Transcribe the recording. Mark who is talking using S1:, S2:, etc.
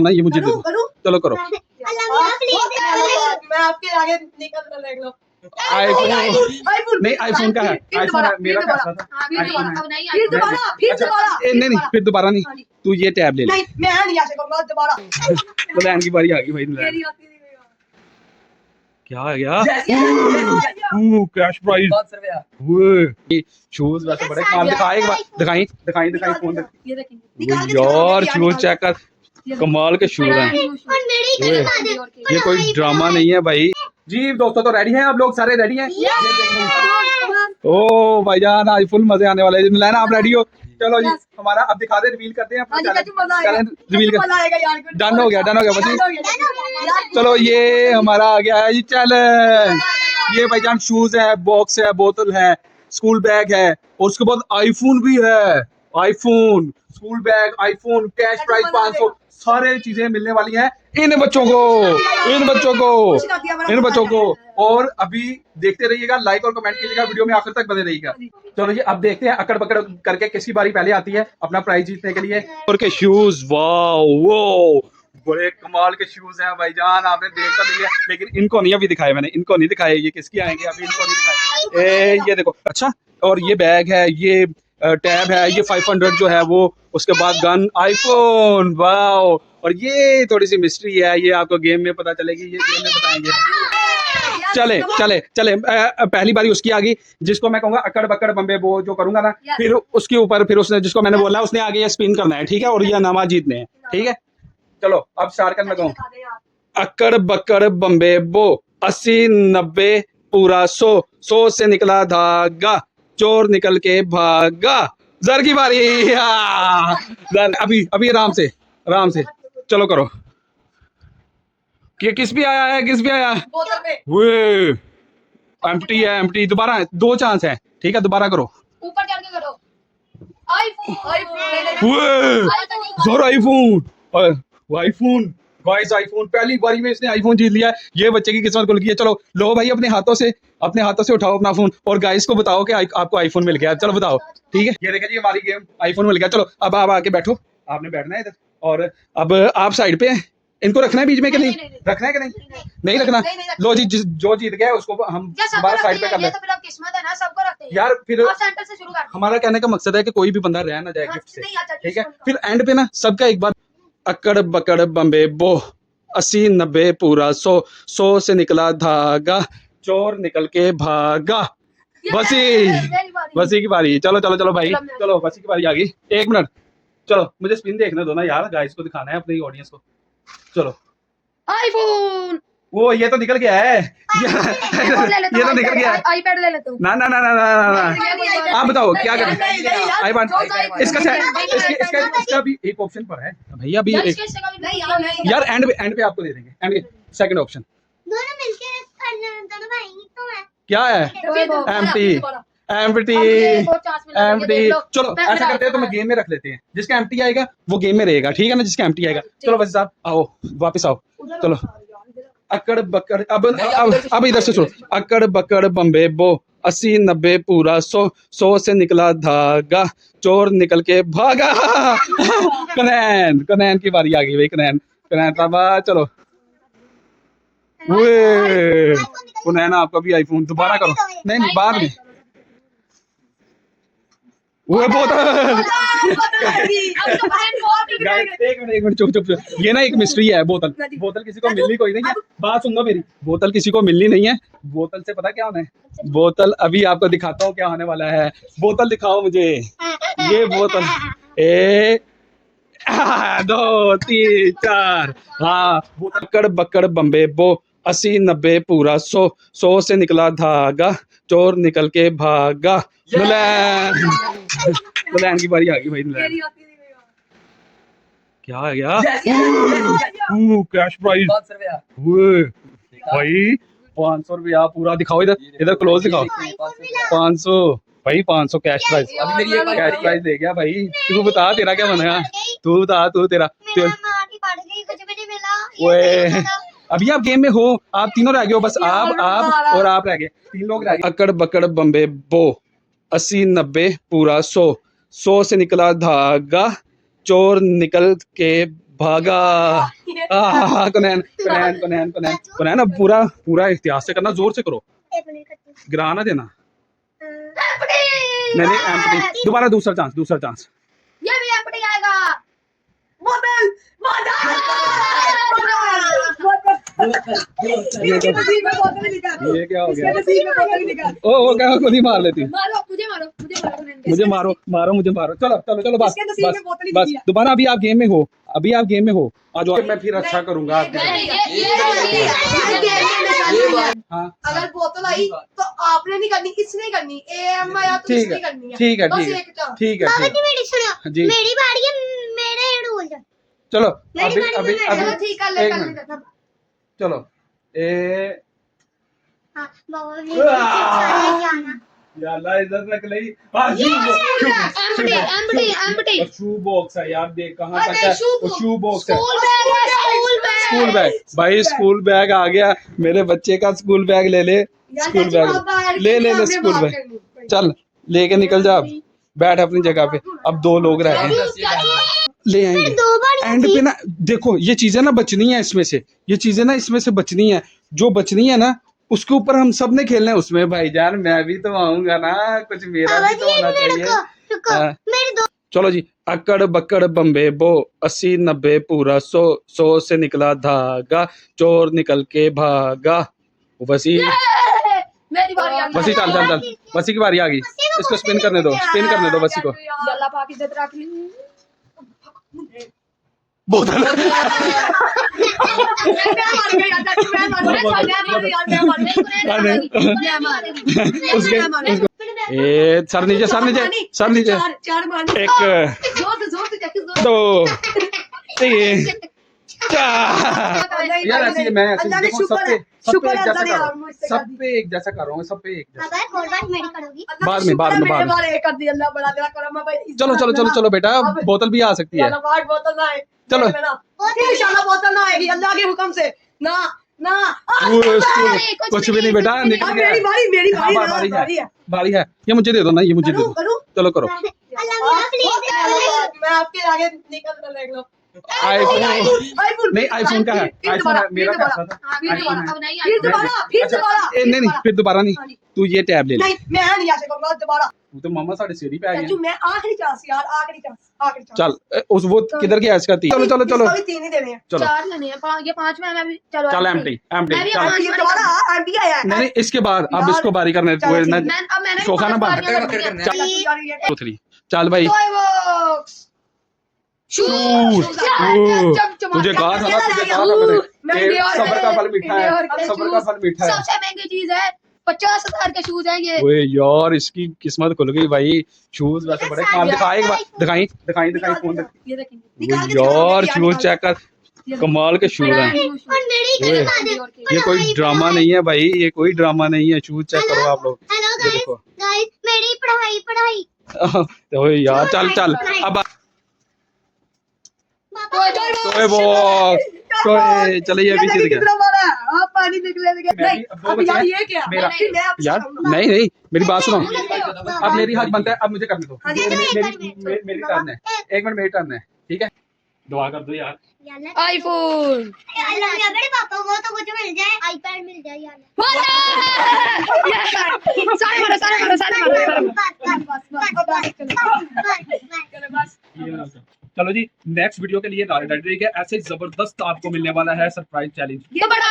S1: ना, ये मुझे दे दो। चलो करो।
S2: मैं आपके आगे निकल कर देख लो।
S1: आईफोन नहीं, आईफोन का है, आईफोन मेरा फैसला था।
S2: फिर
S1: नहीं, फिर दोबारा नहीं, तू ये टैब ले ले।
S2: नहीं, मैं नहीं ऐसे करूंगा दोबारा।
S1: दुल्हन की बारी आ गई भाई। दुल्हन क्या आ गया? Cash prize. शूज वैसे बड़े कमाल। दिखाए एक बार, दिखाई फोन। यार शूज चेक कर, कमाल के शूज हैं। ये कोई ड्रामा नहीं है भाई। जी दोस्तों, तो रेडी हैं आप लोग? सारे रेडी हैं? ओ भाईजान, आज फुल मजे आने वाले हैं। लेना आप रेडी हो? चलो जी, हमारा अब दिखा दे, रिवील करते हैं अपना चैलेंज। रिवील कर, डन हो गया बस। चलो ये हमारा आ गया है जी चैलेंज। ये भाईजान शूज है, बॉक्स है, बोतल है, स्कूल बैग है, और उसके बाद आईफोन भी है। IPhone, school bag, iPhone, cash price 500, सारे चीजें मिलने वाली हैं इन बच्चों को। और अभी देखते रहिएगा, लाइक और कमेंट कीजिएगा, वीडियो में आखिर तक बने रहिएगा। चलो ये अब देखते हैं अकड़ बकड़ करके किसकी बारी पहले आती है अपना प्राइज जीतने के लिए। और के शूज, वाओ बड़े कमाल के शूज हैं भाईजान, आपने देख कर लिया, लेकिन इनको नहीं अभी दिखाए मैंने, इनको नहीं दिखाए। ये किसके आएंगे अभी, इनको नहीं दिखाए। ये देखो, अच्छा, और ये बैग है, ये टैब है, ये 500 जो है वो, उसके बाद गन, आईफोन, वाओ। और ये थोड़ी सी मिस्ट्री है, ये आपको गेम में पता चलेगी, ये गेम में बताएंगे। चले पहली बारी उसकी आ गई, जिसको मैं कहूंगा अकड़ बकड़ बम्बे बो जो करूंगा ना, फिर उसके ऊपर फिर उसने जिसको मैंने बोला उसने आगे ये स्पिन करना है, ठीक है, और ये नामा जीतने हैं, ठीक है। चलो अब स्टार्ट करने लगा। अकड़ बकड़ बम्बे बो, 80 90 पूरा 100, 100 से निकला धागा, चोर निकल के भागा। जर की बारी। जर अभी आराम से चलो करो। किस भी आया है? वे एम्प्टी है, एम्प्टी। दोबारा 2 चांस है, ठीक है, दोबारा करो।
S2: ऊपर चढ़ के करो।
S1: आईफोन गाइस, आईफोन पहली बारी में इसने आईफोन जीत लिया है। ये बच्चे की किस्मत खुल गई है। चलो लो भाई, अपने हाथों से उठाओ अपना फोन, और गाइस को बताओ कि आपको आईफोन मिल गया। चलो बताओ, ठीक है। ये देखिए जी, हमारी गेम आईफोन मिल गया। चलो अब आप आके बैठो, आपने बैठना है इधर, और अब आप साइड पे हैं। इनको रखना है बीच में कि नहीं रखना है कि नहीं रखना। लो जी, जो जीत गया उसको हम दोबारा साइड पे कर लेते हैं। यार फिर हमारा कहने का मकसद है कि कोई भी बंदा रह ना जाए गिफ्ट से, ठीक है। फिर एंड पे ना सबका एक बार अकड़ बकड़ बम्बे बो, 80 90 पूरा 100, 100 से निकला धागा, चोर निकल के भागा। बसी की बारी। चलो भाई, चलो बसी की बारी आ गई। 1 मिनट, चलो मुझे स्पिन देखने दो ना यार, गाइस को दिखाना है अपनी ऑडियंस को। चलो
S2: आईफोन,
S1: वो ये तो निकल गया है। ये तो निकल गया है।
S2: आईपैड ले लेता हूँ।
S1: ना आप बताओ क्या करें। आईपैड इसका भी एक ऑप्शन पर है भैया, अभी यार एंड पे आपको दे देंगे। एंड सेकंड ऑप्शन
S3: दोनों मिलके दोनों भाई तो है।
S1: क्या है? एम्प्टी। चलो ऐसा करते हैं, तो मैं गेम में रख लेते हैं, जिसका एम्प्टी आएगा वो गेम में रहेगा, ठीक है ना, जिसका एम्प्टी आएगा। चलो वैसे साहब आओ, वापस आओ। चलो अकड़ बकड़, अब इधर से सुनो। अकड़ बकड़ बम्बे बो, 80 90 पूरा 100, 100 से निकला धागा, चोर निकल के भागा। कनैन की बारी आ गई भाई। कनैन बाबा, चलो कनैन आपका भी आईफोन। दोबारा करो। नहीं बाद में। वो बोतल। एक मिनट चुप। ये ना एक मिस्ट्री है। बोतल किसी को मिलनी कोई नहीं है। बात सुन लो मेरी, बोतल किसी को मिलनी नहीं है। बोतल से पता क्या होना है? बोतल अभी आपको दिखाता हूँ क्या होने वाला है। बोतल दिखाओ मुझे। ये बोतल 1 2 3 4। हाँ, बोतल बकड़ बम्बे बो, 80 90 पूरा 100, 100 से निकला धागा, चोर निकल के भागा। दुल्हन की बारी आ गई भाई। दुल्हन क्या आ गया? कैश प्राइज भाई 500 रुपया पूरा। दिखाओ इधर क्लोज दिखाओ। 500 भाई, 500 कैश प्राइज। कैश प्राइज दे गया भाई। तू बता तेरा क्या बनेगा, तू बता। तू तेरा अभी आप गेम में हो, आप तीनों रह गए हो, बस आप और आप रह गए, 3 लोग रह गए। अकड़ बकड़ बम्बे बो, 80 90 पूरा 100, 100 से निकला धागा, चोर निकल के भागा। कुनैन कुनैन कुनैन कुनैन कुनैन, अब पूरा पूरा एहतियात से करना, जोर से करो,
S3: एक मिनट करती हूँ।
S1: गिरा ना देना।
S2: एम्प्टी।
S1: नहीं एम्प्टी, दोबारा दूसरा चांस, दूसरा चांस।
S2: ये भी एम्प्टी आएगा। बोतल बोतल
S1: ये क्या,
S2: नसीब में बोतल ही निकाल।
S1: ये क्या हो गया?
S2: इसके नसीब में बोतल ही निकाल।
S1: ओ क्या खुद ही मार लेती है।
S2: मारो मुझे मारो कुनैन के।
S1: मुझे मारो मारो मुझे मारो, चलो चलो चलो बस
S2: इसके नसीब में
S1: बस
S2: बोतल ही
S1: बस,
S2: निकली है।
S1: दोबारा अभी आप गेम में हो, अभी आप गेम में हो, आ जाओ, मैं फिर अच्छा करूंगा आपके साथ। हाँ
S2: अगर बोतल आई तो आपने नहीं करनी, इसने करनी। एम आया तो
S1: ठीक
S2: इसने
S1: है
S2: करनी है।
S1: ठीक है
S2: बस
S1: ठीक है
S2: एक चांस।
S1: ठीक है
S3: बाबा
S1: ठीक
S3: जी मेरी सुनो,
S1: जी।
S3: मेरी बारी है, मेरे रूल है।
S1: चलो
S3: मेरी
S1: अभी
S3: बारी
S1: अभी
S3: में
S1: अभी
S2: चलो ठीक है, ले
S1: एक
S2: कर
S1: मिनट,
S2: ले।
S1: चलो ए
S3: हाँ बाबा जी जाना।
S1: यार इधर रख ली। हाँ शू
S2: एम्प्टी
S1: शू बॉक्स है यार, देख कहाँ
S2: अरे
S1: तक है,
S2: शू
S1: वो शू बॉक्स है।
S2: स्कूल बैग है, स्कूल बैग।
S1: स्कूल बैग भाई, स्कूल बैग आ गया, मेरे बच्चे का स्कूल बैग ले ले, स्कूल बैग ले ले ले स्कूल बैग, चल लेके निकल जा, अब बैठ अपनी जगह पे, अब दो लोग रह गए, ले आएंगे।
S3: दो बार
S1: एंड पे ना देखो, ये चीजें ना बचनी है इसमें से, ये चीजें ना इसमें से बचनी है, जो बचनी है ना उसके ऊपर हम सब ने खेलना है उसमें। भाईजान मैं भी तो आऊंगा ना, कुछ मेरा
S3: बाबा
S1: भी
S3: जी
S1: तो होना
S3: एक मिनट
S1: चाहिए।
S3: रुको रुको,
S1: हाँ।
S3: मेरे दो
S1: चलो जी, अकड़ बकड़ बम्बे बो, 80 90 पूरा 100, 100 से निकला धागा, चोर निकल के भागा। वसी
S2: मेरी बारी आ गई।
S1: वसी चल चल चल, वसी की बारी आ गई, इसको स्पिन करने दो, स्पिन करने दो वसी को।
S2: अल्लाह पाक इज्जत रख ली।
S1: बोतल
S2: मैं मर गई यार, मैं मर गई।
S1: उसके ए सर नीचे सर नीचे सर नीचे,
S2: चार मारने।
S1: एक
S2: जोर से जाके जोर।
S1: दो तीन चार। यार ऐसे मैं ऐसे
S2: अल्लाह ने
S1: देखो, सब
S2: शुक्र
S1: पे
S2: है,
S1: सब पे
S2: शुक्र
S1: एक
S2: है
S1: जैसा
S2: अल्लाह ने
S1: कर रहा
S2: यार
S1: हूँ,
S2: मुझसे
S1: सब
S2: कर दी।
S1: पे एक जैसा कर रहा हूँ, सब पे एक जैसा।
S3: बाबा एक और बार मेरी करोगी।
S1: बाद में बाद में बाद में।
S2: कर दी अल्लाह बड़ा तेरा करम है भाई।
S1: चलो चलो चलो चलो बेटा,
S2: अब-
S1: बोतल भी आ सकती है।
S2: अल्लाह पाक बोतल ना आए।
S1: चलो।
S2: इंशाल्लाह बोतल ना आएगी अल्लाह के हुक्म से। ना ना
S1: वो स्कूल कुछ भी नहीं बेटा, निकल
S2: अब
S1: गया।
S2: मेरी बारी, मेरी
S1: हाँ,
S2: बारी
S1: बारी
S2: बारी
S1: है
S2: है।
S1: बारी है, ये मुझे दे दो ना, ये मुझे दे
S2: करूं
S1: दो,
S2: करूं
S1: चलो करो।
S3: अल्लाह मेरा प्लीज
S2: मैं आपके आगे निकल कर देख लो।
S1: आईफोन
S2: आईफोन
S1: नहीं, आईफोन का है,
S2: फिर
S1: आईफोन
S2: दोबारा,
S1: है, मेरा
S2: फिर
S1: पैसा था।
S2: फिर
S1: आईफोन है।
S2: दोबारा, फिर दोबारा, फिर
S1: अच्छा,
S2: दोबारा,
S1: नहीं नहीं फिर दोबारा नहीं, तू ये टैब ले ले।
S2: नहीं मैं नहीं ऐसे करूंगा दोबारा।
S1: तू तो मामा साढ़े सीढ़ी पे आ
S2: चाचू
S1: गया।
S2: मैं आखिरी चांस यार, आखिरी चांस।
S1: चल उस वो किधर गया इसका तीन, चलो चलो चलो
S2: इसको भी तीन ही देने हैं।
S1: चलो
S2: चार लेने हैं, ये पांच में मैं भी चलो
S1: चल एम्प्टी एम्प्टी
S2: मैं भी
S1: चल।
S2: ये दोबारा आंटी आया है।
S1: नहीं नहीं इसके बाद अब
S2: यार,
S1: इसको बारी करने
S2: चलो
S1: वो
S2: ठीक
S1: ना
S2: है। अब मैंने
S1: शोखा ना बांध।
S2: बांध
S1: 2 3 चल भाई।
S2: टॉय बॉक्स
S1: शूज तुझे कहा था ना, तुझे कहा था मैंने कि सब्र का फल मीठा है, सब्र का फल मीठा है।
S2: सबसे महंगी चीज है, 50,000 के शूज हैं ये।
S1: ओए यार इसकी किस्मत खुल गई भाई, शूज वैसे बड़े काम दिखाए, एक बार दिखाई दिखाई दिखाई फोन दिखाई।
S2: ये देखेंगे,
S1: ओए यार शूज चेक कर, कमाल के शूज हैं।
S3: और मेरी
S1: ओए,
S3: बात
S1: ये कोई ड्रामा नहीं है भाई, ये कोई ड्रामा नहीं है, शूज चेक करो आप लोग,
S3: हेलो
S1: ये
S3: गाइस
S1: देखो।
S3: गाइस मेरी पढ़ाई
S1: तो यार चल चल अब टॉय बॉक्स, टॉय चलिए अभी जीत गया।
S2: आप पानी निकले
S1: मैं भी- अब दो
S2: अब
S1: बचे
S2: यार
S1: हैं।
S2: ये क्या
S1: मेरा-
S2: फिर मैं आपसे
S1: यार
S2: कहूंगा।
S1: नहीं नहीं मेरी बात सुनो,
S3: अब
S1: अब मेरी हक बनता है, अब मुझे करने दो,
S2: हाँ जी,
S1: मेरी टर्न है, 1 मिनट मेरी टर्न है, ठीक है, दुआ कर दो यार।
S2: आईफोन
S3: अल्लाह मेरे बड़े पापा को तो कुछ मिल जाए, आईपैड मिल जाए यार।
S2: सारे मारो सारे मारो सारे मारो बस
S1: चलो जी नेक्स्ट वीडियो के लिए रेडी रहिए, ऐसे जबरदस्त आपको मिलने वाला है सरप्राइज चैलेंज।
S2: ये बड़ा